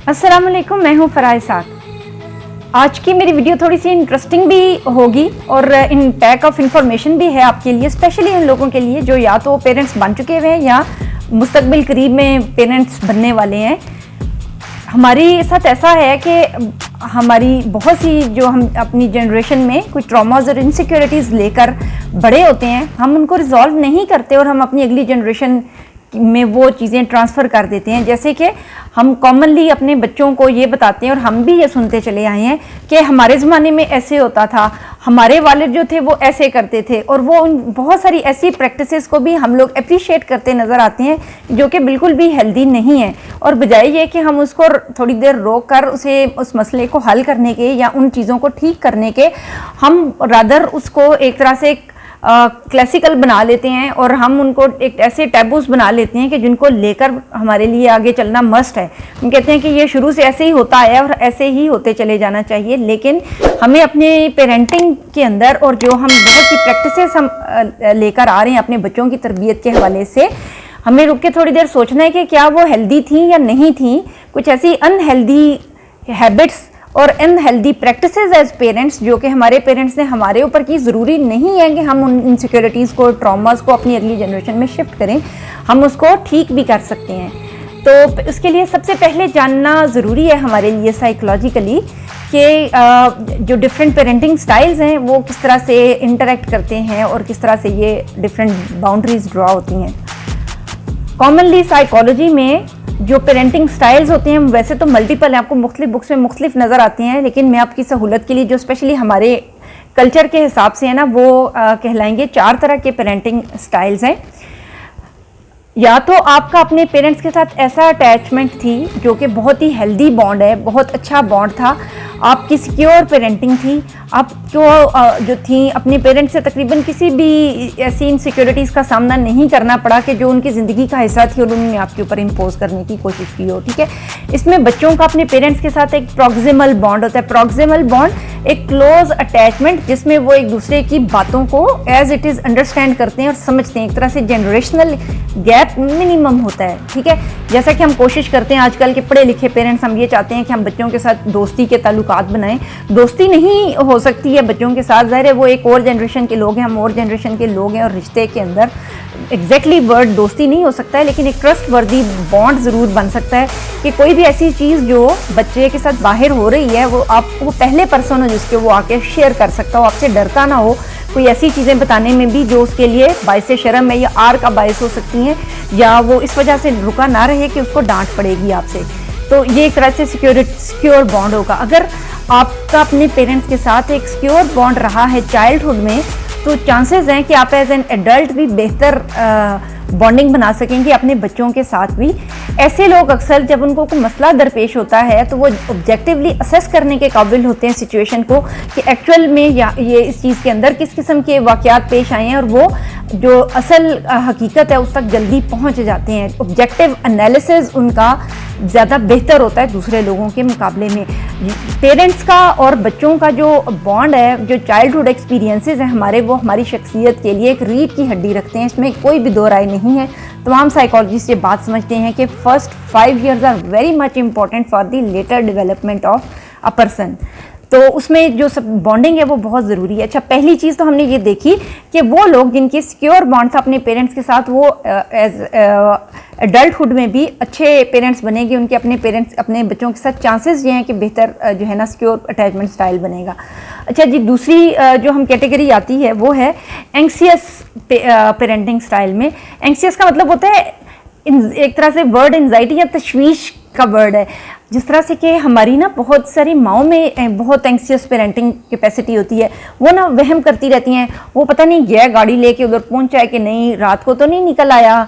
अस्सलाम वालेकुम, मैं हूँ फराज साद। आज की मेरी वीडियो थोड़ी सी इंटरेस्टिंग भी होगी और इन पैक ऑफ इंफॉर्मेशन भी है आपके लिए, स्पेशली उन लोगों के लिए जो या तो पेरेंट्स बन चुके हुए हैं या मुस्तकबिल करीब में पेरेंट्स बनने वाले हैं। हमारे साथ ऐसा है कि हमारी बहुत सी जो हम अपनी जनरेशन में कुछ ट्रॉमास और इनसिक्योरिटीज़ लेकर बड़े होते हैं, हम उनको रिजॉल्व नहीं करते और हम अपनी अगली जनरेशन में वो चीज़ें ट्रांसफ़र कर देते हैं। जैसे कि हम कॉमनली अपने बच्चों को ये बताते हैं और हम भी ये सुनते चले आए हैं कि हमारे ज़माने में ऐसे होता था, हमारे वालिद जो थे वो ऐसे करते थे, और वो उन बहुत सारी ऐसी प्रैक्टिसेस को भी हम लोग अप्रिशिएट करते नज़र आते हैं जो कि बिल्कुल भी हेल्दी नहीं है। और बजाय ये कि हम उसको थोड़ी देर रोक कर उस मसले को हल करने के या उन चीज़ों को ठीक करने के, हम रादर उसको एक तरह से क्लासिकल बना लेते हैं और हम उनको एक ऐसे टैबूज बना लेते हैं कि जिनको लेकर हमारे लिए आगे चलना मस्ट है। हम कहते हैं कि ये शुरू से ऐसे ही होता है और ऐसे ही होते चले जाना चाहिए, लेकिन हमें अपने पेरेंटिंग के अंदर और जो हम बहुत सी प्रैक्टिसेस हम लेकर आ रहे हैं अपने बच्चों की तरबियत के हवाले से, हमें रुक के थोड़ी देर सोचना है कि क्या वो हेल्दी थी या नहीं थी। कुछ ऐसी अनहेल्दी हैबिट्स और अनहेल्दी प्रैक्टिसेस एज पेरेंट्स जो कि हमारे पेरेंट्स ने हमारे ऊपर की, ज़रूरी नहीं है कि हम उन इनसिक्योरिटीज़ को, ट्रॉमास को अपनी अगली जनरेशन में शिफ्ट करें, हम उसको ठीक भी कर सकते हैं। तो उसके लिए सबसे पहले जानना ज़रूरी है हमारे लिए साइकोलॉजिकली कि जो डिफरेंट पेरेंटिंग स्टाइल्स हैं वो किस तरह से इंटरेक्ट करते हैं और किस तरह से ये डिफरेंट बाउंड्रीज ड्रॉ होती हैं। कॉमनली साइकोलॉजी में जो पेरेंटिंग स्टाइल्स होते हैं वैसे तो मल्टीपल हैं, आपको मुख्तलिफ बुक्स में मुख्तलिफ नज़र आती हैं, लेकिन मैं आपकी सहूलत के लिए जो स्पेशली हमारे कल्चर के हिसाब से है ना, वो कहलाएंगे 4 तरह के पेरेंटिंग स्टाइल्स हैं। या तो आपका अपने पेरेंट्स के साथ ऐसा अटैचमेंट थी जो कि बहुत ही हेल्दी बॉन्ड है, बहुत अच्छा बॉन्ड था, आपकी सिक्योर पेरेंटिंग थी, आपको जो थी अपने पेरेंट्स से तकरीबन किसी भी ऐसी इनसिक्योरिटीज़ का सामना नहीं करना पड़ा कि जो उनकी ज़िंदगी का हिस्सा थी और उन्होंने आपके ऊपर इम्पोज करने की कोशिश की हो। ठीक है, इसमें बच्चों का अपने पेरेंट्स के साथ एक प्रॉक्सिमल बॉन्ड होता है। प्रॉक्सिमल बॉन्ड एक क्लोज अटैचमेंट जिसमें वो एक दूसरे की बातों को एज इट इज़ अंडरस्टैंड करते हैं और समझते हैं। एक तरह से जनरेशनल गैप मिनिमम होता है। ठीक है, जैसा कि हम कोशिश करते हैं आजकल के पढ़े लिखे पेरेंट्स, हम ये चाहते हैं कि हम बच्चों के साथ दोस्ती के ताल्लुकात बनाएं। दोस्ती नहीं हो सकती है बच्चों के साथ, ज़ाहिर है वो एक और जनरेशन के लोग हैं, हम और जनरेशन के लोग हैं, और रिश्ते के अंदर एग्जैक्टली वर्ड दोस्ती नहीं हो सकता है, लेकिन एक ट्रस्ट वर्दी बॉन्ड ज़रूर बन सकता है कि कोई भी ऐसी चीज़ जो बच्चे के साथ बाहर हो रही है वो आपको पहले पर्सन हो जिसके वो आके शेयर कर सकता हो, आपसे डरता ना हो कोई ऐसी चीज़ें बताने में भी जो उसके लिए बायस शर्म है या आर का बायस हो सकती हैं, या वो इस वजह से रुका ना रहे कि उसको डांट पड़ेगी आपसे। तो ये एक तरह से सिक्योर बॉन्ड होगा। अगर आपका अपने पेरेंट्स के साथ एक सिक्योर बॉन्ड रहा है चाइल्डहुड में, तो चांसेस हैं कि आप एज एन एडल्ट भी बेहतर बॉन्डिंग बना सकेंगे अपने बच्चों के साथ भी। ऐसे लोग अक्सर जब उनको कोई मसला दरपेश होता है तो वो ऑब्जेक्टिवली असेस करने के काबिल होते हैं सिचुएशन को कि एक्चुअल में ये इस चीज़ के अंदर किस किस्म के वाक़यात पेश आए हैं, और वो जो असल हकीकत है उस तक जल्दी पहुंच जाते हैं। ऑब्जेक्टिव एनालिसिस उनका ज़्यादा बेहतर होता है दूसरे लोगों के मुकाबले में। पेरेंट्स का और बच्चों का जो बॉन्ड है, जो चाइल्डहुड एक्सपीरियंसेस हैं हमारे, वो हमारी शख्सियत के लिए एक रीढ़ की हड्डी रखते हैं, इसमें कोई भी दो राय नहीं है। तमाम साइकोलॉजिस्ट ये बात समझते हैं कि first 5 years are very much important for the later development of a person. तो उसमें जो सब बॉन्डिंग है वो बहुत ज़रूरी है। अच्छा, पहली चीज़ तो हमने ये देखी कि वो लोग जिनकी सिक्योर बॉन्ड था अपने पेरेंट्स के साथ, वो एज एडल्टहुड में भी अच्छे पेरेंट्स बनेंगे, उनके अपने बच्चों के साथ चांसेस ये हैं कि बेहतर जो है ना सिक्योर अटैचमेंट स्टाइल बनेगा। अच्छा जी, दूसरी जो हम कैटेगरी आती है वो है एंक्सियस पेरेंटिंग स्टाइल में। एंक्सियस का मतलब होता है एक तरह से वर्ड एंजाइटी या तशवीश का वर्ड है। जिस तरह से कि हमारी ना बहुत सारी माओं में बहुत एंक्सियस पेरेंटिंग कैपेसिटी होती है, वो ना वहम करती रहती हैं, वो पता नहीं गया गाड़ी लेके उधर पहुंचा है कि नहीं, रात को तो नहीं निकल आया,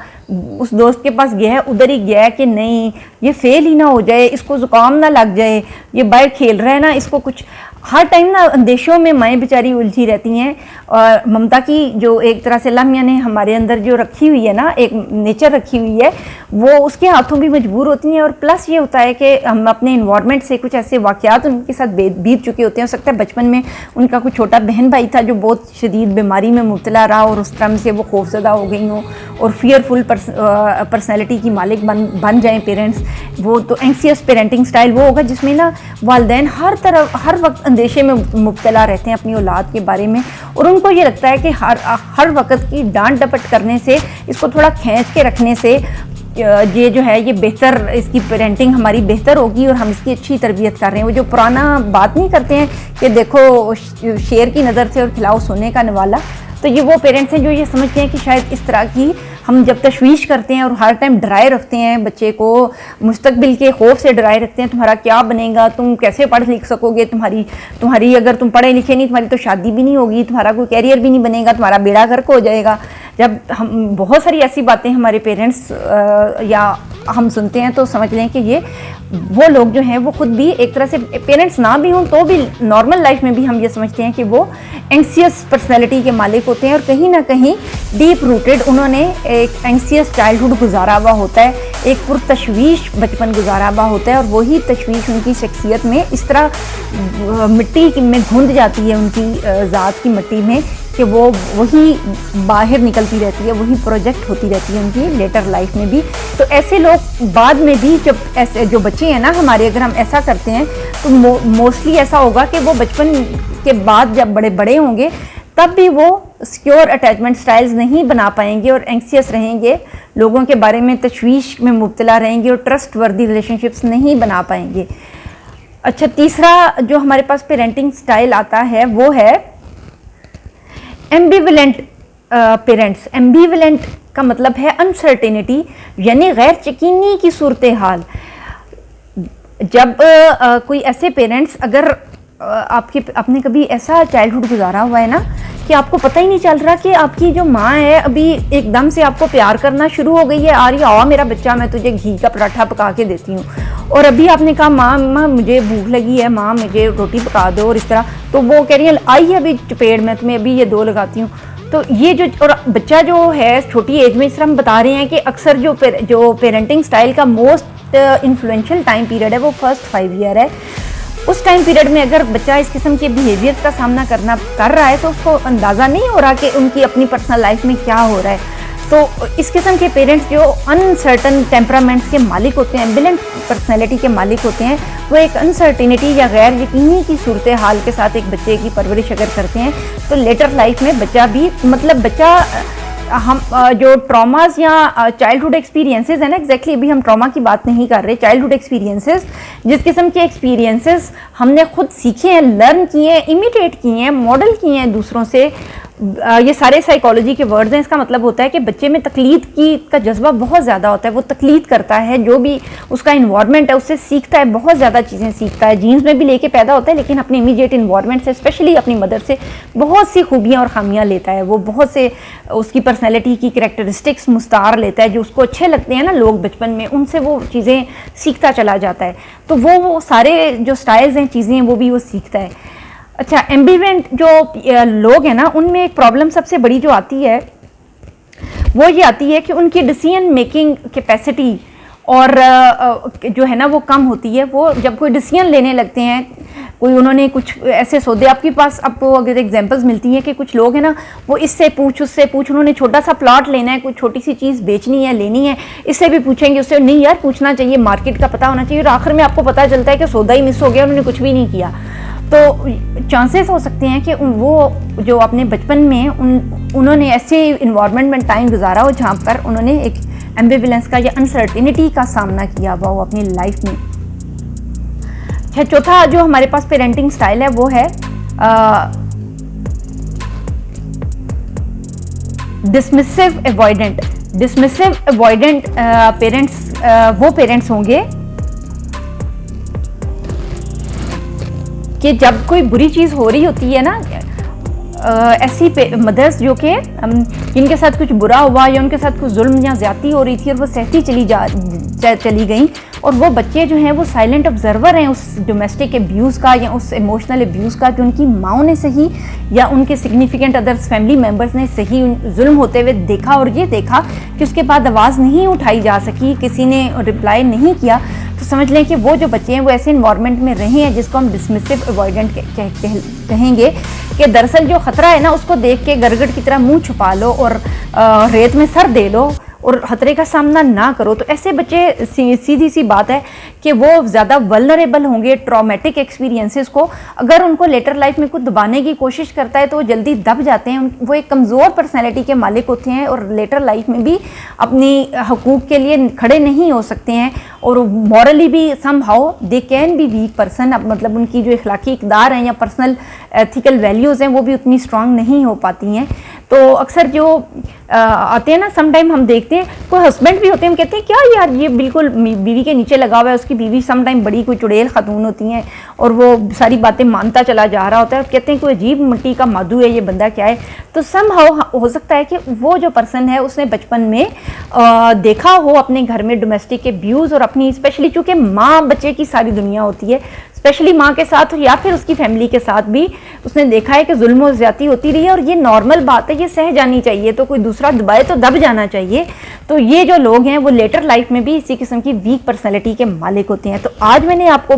उस दोस्त के पास गया है उधर ही गया कि नहीं, ये फेल ही ना हो जाए, इसको ज़ुकाम ना लग जाए, ये बाहर खेल रहा है ना, इसको कुछ, हर टाइम ना अंदेशों में माएँ बेचारी उलझी रहती हैं। और ममता की जो एक तरह से अल्लाह मियां ने हमारे अंदर जो रखी हुई है ना, एक नेचर रखी हुई है, वो उसके हाथों भी मजबूर होती हैं। और प्लस ये होता है कि हम अपने इन्वायरमेंट से कुछ ऐसे वाक़यात उनके साथ बीत चुके होते हैं। हो सकता है बचपन में उनका कोई छोटा बहन भाई था जो बहुत शदीद बीमारी में मुब्तला रहा और उस तरह से वो खौफजदा हो गई हों और फियरफुल पर्सनैलिटी की मालिक बन जाएँ पेरेंट्स। वो तो एंग्सियस पेरेंटिंग स्टाइल वो होगा जिसमें ना वालिदैन हर वक्त अंदेशे में मुब्तला रहते हैं अपनी औलाद के बारे में, और उनको ये लगता है कि हर वक्त की डांट डपट करने से, इसको थोड़ा खींच के रखने से ये जो है ये बेहतर, इसकी पेरेंटिंग हमारी बेहतर होगी और हम इसकी अच्छी तरबियत कर रहे हैं। वो जो पुराना बात नहीं करते हैं कि देखो शेर की नज़र से और खिलाओ सोने का नवाला, तो ये वो पेरेंट्स हैं जो ये समझते हैं कि शायद इस तरह की हम जब तशवीश करते हैं और हर टाइम डराए रखते हैं बच्चे को, मुस्तकबिल के खौफ से डराए रखते हैं, तुम्हारा क्या बनेगा, तुम कैसे पढ़ लिख सकोगे, तुम्हारी अगर तुम पढ़े लिखे नहीं, तुम्हारी तो शादी भी नहीं होगी, तुम्हारा कोई कैरियर भी नहीं बनेगा, तुम्हारा बेड़ा गर्क हो जाएगा। जब हम बहुत सारी ऐसी बातें हमारे पेरेंट्स या हम सुनते हैं तो समझ लें कि ये वो लोग जो हैं वो खुद भी एक तरह से पेरेंट्स ना भी हों तो भी नॉर्मल लाइफ में भी हम ये समझते हैं कि वो एंग्सियस पर्सनैलिटी के मालिक होते हैं और कहीं ना कहीं डीप रूटेड उन्होंने एक एंग्सियस चाइल्डहुड गुजारा हुआ होता है, एक पुरतशवीश बचपन गुजारा हुआ होता है, और वही तशवीश उनकी शख्सियत में इस तरह मिट्टी में घुंद जाती है उनकी ज़ात की मिट्टी में कि वो वही बाहर निकलती रहती है, वही प्रोजेक्ट होती रहती है उनकी लेटर लाइफ में भी। तो ऐसे लोग बाद में भी, जब ऐसे जो बच्चे हैं ना हमारे, अगर हम ऐसा करते हैं तो मोस्टली ऐसा होगा कि वो बचपन के बाद जब बड़े बड़े होंगे तब भी वो सिक्योर अटैचमेंट स्टाइल्स नहीं बना पाएंगे और एंग्सियस रहेंगे, लोगों के बारे में तशवीश में मुब्तला रहेंगे और ट्रस्ट वर्दी रिलेशनशिप्स नहीं बना पाएंगे। अच्छा, तीसरा जो हमारे पास पेरेंटिंग स्टाइल आता है वो है एम्बिवेलेंट पेरेंट्स। एम्बिवेलेंट का मतलब है अनसर्टेनिटी, यानी गैर यकीनी की सूरत हाल। जब कोई ऐसे पेरेंट्स, अगर आपने कभी ऐसा चाइल्डहुड गुजारा हुआ है ना कि आपको पता ही नहीं चल रहा कि आपकी जो माँ है अभी एकदम से आपको प्यार करना शुरू हो गई है, आ रही आओ मेरा बच्चा, मैं तुझे घी का पराठा पका के देती हूँ, और अभी आपने कहा माँ मुझे भूख लगी है, माँ मुझे रोटी पका दो, और इस तरह, तो वो कह रही है आई है अभी चपेट में, तुम्हें अभी ये 2 लगाती हूँ। तो ये जो, और बच्चा जो है छोटी एज में, इस तरह हम बता रहे हैं कि अक्सर जो पेरेंटिंग स्टाइल का मोस्ट इन्फ्लुएंशियल टाइम पीरियड है वो फर्स्ट 5 ईयर है। उस टाइम पीरियड में अगर बच्चा इस किस्म के बिहेवियर्स का सामना कर रहा है तो उसको अंदाज़ा नहीं हो रहा कि उनकी अपनी पर्सनल लाइफ में क्या हो रहा है। तो इस किस्म के पेरेंट्स जो अनसर्टन टेम्परामेंट्स के मालिक होते हैं, एम्बिवेलेंट पर्सनैलिटी के मालिक होते हैं, वो एक अनसर्टिनिटी या गैर यकीनी की सूरत हाल के साथ एक बच्चे की परवरिश अगर करते हैं तो लेटर लाइफ में बच्चा भी, मतलब बच्चा, हम जो ट्रॉमास या चाइल्डहुड एक्सपीरियंसेस है ना, एग्जैक्टली अभी हम ट्रॉमा की बात नहीं कर रहे, चाइल्डहुड एक्सपीरियंसेस, जिस किस्म के एक्सपीरियंसेस हमने खुद सीखे हैं, लर्न किए हैं, इमिटेट किए हैं, मॉडल किए हैं दूसरों से, ये सारे साइकोलॉजी के वर्ड्स हैं। इसका मतलब होता है कि बच्चे में तकलीद का जज्बा बहुत ज़्यादा होता है, वो तकलीद करता है, जो भी उसका इन्वायरमेंट है उससे सीखता है, बहुत ज़्यादा चीज़ें सीखता है, जीन्स में भी लेके पैदा होता है, लेकिन अपने इमीडिएट इन्वायरमेंट से, स्पेशली अपनी मदर से बहुत सी खूबियाँ और खामियाँ लेता है, वो बहुत से उसकी पर्सनैलिटी की करैक्टरिस्टिक्स मुस्तार लेता है, जो उसको अच्छे लगते हैं ना लोग बचपन में, उनसे वो चीज़ें सीखता चला जाता है। तो वो सारे जो स्टाइल्स हैं, चीज़ें, वो भी वो सीखता है। अच्छा, एम्बिवेलेंट जो लोग हैं ना, उनमें एक प्रॉब्लम सबसे बड़ी जो आती है वो ये आती है कि उनकी डिसीजन मेकिंग कैपेसिटी और जो है ना वो कम होती है। वो जब कोई डिसीजन लेने लगते हैं, कोई उन्होंने कुछ ऐसे सौदे, आपके पास आपको अगर एग्जांपल्स मिलती हैं कि कुछ लोग हैं ना, वो इससे पूछ उससे पूछ, उन्होंने छोटा सा प्लॉट लेना है, कोई छोटी सी चीज़ बेचनी है, लेनी है, इससे भी पूछेंगे, उससे नहीं यार पूछना चाहिए, मार्केट का पता होना चाहिए, और आखिर में आपको पता चलता है कि सौदा ही मिस हो गया, उन्होंने कुछ भी नहीं किया। तो चांसेस हो सकते हैं कि वो जो अपने बचपन में उन्होंने ऐसे इन्वायरमेंट में टाइम गुजारा हो जहाँ पर उन्होंने एक एम्बिवेलेंस का या अनसर्टिनिटी का सामना किया हुआ हो अपनी लाइफ में। चौथा जो हमारे पास पेरेंटिंग स्टाइल है वो है dismissive avoidant. Dismissive avoidant parents वो पेरेंट्स होंगे कि जब कोई बुरी चीज़ हो रही होती है ना, ऐसी मदर्स जो कि जिनके साथ कुछ बुरा हुआ या उनके साथ कुछ जुल्म या ज़्यादती हो रही थी और वो सहती चली गई, और वो बच्चे जो हैं वो साइलेंट ऑब्जर्वर हैं उस डोमेस्टिक अब्यूज़ का या उस इमोशनल अब्यूज़ का, जो उनकी माओ ने सही या उनके सिग्निफिकेंट अदर्स फैमिली मेम्बर्स ने सही जुल्म होते हुए देखा, और ये देखा कि उसके बाद आवाज़ नहीं उठाई जा सकी, किसी ने रिप्लाई नहीं किया। तो तो समझ लें कि वो जो बच्चे हैं वो ऐसे इन्वायरमेंट में रहे हैं जिसको हम डिसमिसिव अवॉइडेंट कहेंगे, कि दरअसल जो खतरा है ना उसको देख के गरगट की तरह मुंह छुपा लो और रेत में सर दे लो और खतरे का सामना ना करो। तो ऐसे बच्चे सीधी सी बात है कि वो ज़्यादा वल्नरेबल होंगे ट्रॉमेटिक एक्सपीरियंसेस को। अगर उनको लेटर लाइफ में कुछ दबाने की कोशिश करता है तो वो जल्दी दब जाते हैं। वो एक कमज़ोर पर्सनैलिटी के मालिक होते हैं और लेटर लाइफ में भी अपनी हकूक़ के लिए खड़े नहीं हो सकते हैं, और मॉरली भी somehow they can be weak person. अब मतलब उनकी जो इखलाकी इक़दार हैं या पर्सनल एथिकल वैल्यूज़ हैं वो भी उतनी स्ट्रांग नहीं हो पाती हैं। तो अक्सर जो आते हैं ना, सम टाइम हम देखते हैं कोई हस्बैंड भी होते हैं, हम कहते हैं क्या यार ये बिल्कुल बीवी के नीचे लगा हुआ है, उसकी बीवी सम टाइम बड़ी कोई चुड़ैल खातून होती हैं और वो सारी बातें मानता चला जा रहा होता है, कहते हैं कोई अजीब मिट्टी का मादू है ये बंदा क्या है। तो सम हाउ हो सकता है कि वो जो पर्सन है उसने बचपन में देखा हो अपने घर में डोमेस्टिक अब्यूज़, और अपनी स्पेशली चूँकि माँ बच्चे की सारी दुनिया होती है, स्पेशली माँ के साथ या फिर उसकी फैमिली के साथ भी उसने देखा है कि जुल्म और ज़्यादती होती रही है, और ये नॉर्मल बात है, ये सह जानी चाहिए। तो कोई दूसरा दबाए तो दब जाना चाहिए। तो ये जो लोग हैं वो लेटर लाइफ में भी इसी किस्म की वीक पर्सनैलिटी के मालिक होते हैं। तो आज मैंने आपको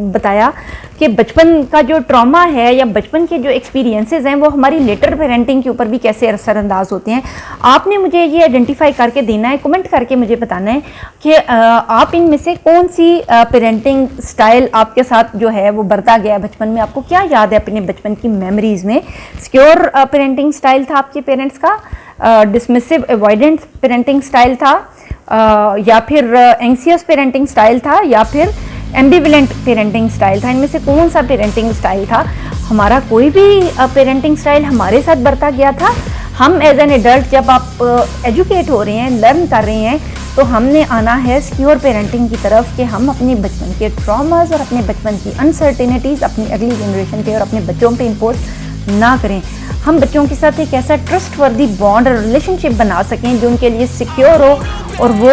बताया कि बचपन का जो ट्रॉमा है या बचपन के जो एक्सपीरियंसेस हैं वो हमारी लेटर पेरेंटिंग के ऊपर भी कैसे असरअंदाज होते हैं। आपने मुझे ये आइडेंटिफाई करके देना है, कमेंट करके मुझे बताना है कि आप इनमें से कौन सी पेरेंटिंग स्टाइल आपके साथ जो है वो बरता गया है बचपन में। आपको क्या याद है अपने बचपन की मेमोरीज में? सिक्योर पेरेंटिंग स्टाइल था आपके पेरेंट्स का, डिसमिसिव अवॉइडेंट पेरेंटिंग स्टाइल था, या फिर एंग्जियस पेरेंटिंग स्टाइल था, या फिर एम्बिवेलेंट पेरेंटिंग स्टाइल था? इनमें से कौन सा पेरेंटिंग स्टाइल था? हमारा कोई भी पेरेंटिंग स्टाइल हमारे साथ बरता गया था। हम एज एन एडल्ट जब आप एजुकेट हो रहे हैं, लर्न कर रहे हैं, तो हमने आना है सिक्योर पेरेंटिंग की तरफ कि हम अपने बचपन के ट्रॉमास और अपने बचपन की अनसर्टेनिटीज़ अपनी अगली जनरेशन पे और अपने बच्चों पे इम्पोज ना करें। हम बच्चों के साथ एक ऐसा ट्रस्टवर्दी बॉन्ड और रिलेशनशिप बना सकें जो उनके लिए सिक्योर हो, और वो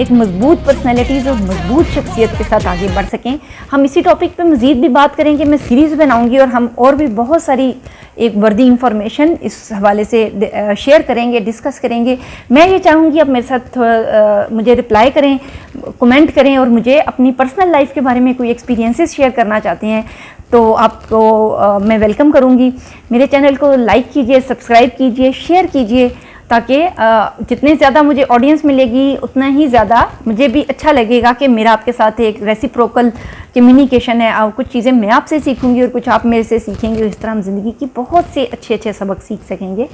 एक मजबूत पर्सनैलिटीज़ और मजबूत शख्सियत के साथ आगे बढ़ सकें। हम इसी टॉपिक पे मज़ीद भी बात करेंगे, मैं सीरीज़ बनाऊंगी और हम और भी बहुत सारी एक वर्दी इंफॉर्मेशन इस हवाले से शेयर करेंगे, डिस्कस करेंगे। मैं ये चाहूँगी आप मेरे साथ मुझे रिप्लाई करें, कमेंट करें, और मुझे अपनी पर्सनल लाइफ के बारे में कोई एक्सपीरियंसेस शेयर करना चाहते हैं तो आपको मैं वेलकम करूँगी। मेरे चैनल को लाइक कीजिए, सब्सक्राइब कीजिए, शेयर कीजिए, ताकि जितने ज़्यादा मुझे ऑडियंस मिलेगी उतना ही ज़्यादा मुझे भी अच्छा लगेगा कि मेरा आपके साथ एक रेसिप्रोकल कम्युनिकेशन है। और कुछ चीज़ें मैं आपसे सीखूंगी और कुछ आप मेरे से सीखेंगे। इस तरह हम ज़िंदगी की बहुत से अच्छे अच्छे सबक सीख सकेंगे।